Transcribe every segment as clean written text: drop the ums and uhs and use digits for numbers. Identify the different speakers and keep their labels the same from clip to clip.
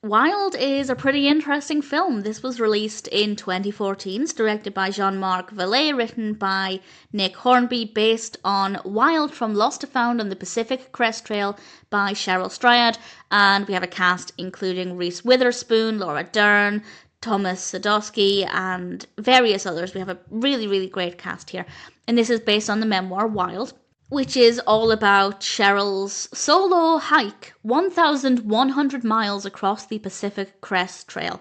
Speaker 1: Wild is a pretty interesting film. This was released in 2014. It's directed by Jean-Marc Vallée, written by Nick Hornby, based on Wild from Lost to Found on the Pacific Crest Trail by Cheryl Strayed. And we have a cast including Reese Witherspoon, Laura Dern, Thomas Sadoski, and various others. We have a really, really great cast here. And this is based on the memoir Wild, which is all about Cheryl's solo hike, 1,100 miles across the Pacific Crest Trail.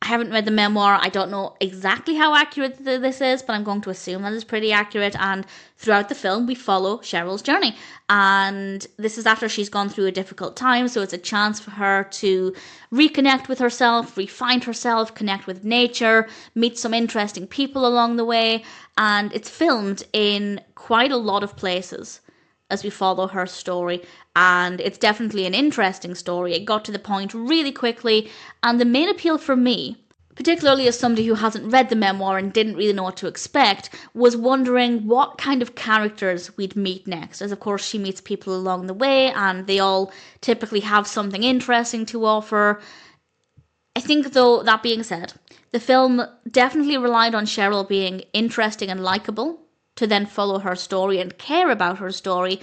Speaker 1: I haven't read the memoir. I don't know exactly how accurate this is, but I'm going to assume that it's pretty accurate. And throughout the film, we follow Cheryl's journey. And this is after she's gone through a difficult time, so it's a chance for her to reconnect with herself, refine herself, connect with nature, meet some interesting people along the way. And it's filmed in quite a lot of places as we follow her story, and it's definitely an interesting story. It got to the point really quickly, and the main appeal for me, particularly as somebody who hasn't read the memoir and didn't really know what to expect, was wondering what kind of characters we'd meet next, as of course she meets people along the way, and they all typically have something interesting to offer. I think, though, that being said, the film definitely relied on Cheryl being interesting and likeable, to then follow her story and care about her story.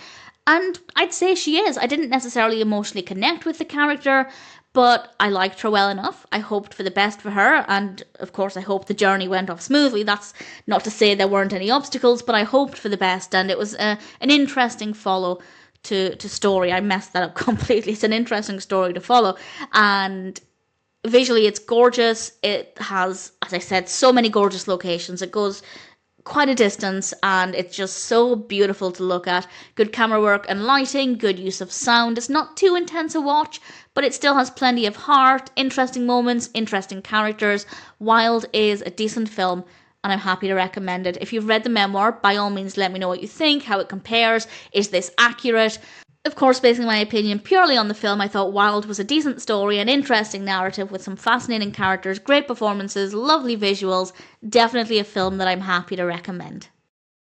Speaker 1: And I'd say she is. I didn't necessarily emotionally connect with the character, but I liked her well enough. I hoped for the best for her, and of course I hope the journey went off smoothly. That's not to say there weren't any obstacles, but I hoped for the best, and it was an interesting follow to story. I messed that up completely. It's an interesting story to follow, and visually it's gorgeous. It has, as I said, so many gorgeous locations. It goes quite a distance, and it's just so beautiful to look at. Good camera work and lighting, good use of sound. It's not too intense a watch, but it still has plenty of heart, interesting moments, interesting characters. Wild is a decent film, and I'm happy to recommend it. If you've read the memoir, by all means let me know what you think, how it compares, is this accurate? Of course, basing my opinion purely on the film, I thought Wild was a decent story, an interesting narrative with some fascinating characters, great performances, lovely visuals. Definitely a film that I'm happy to recommend.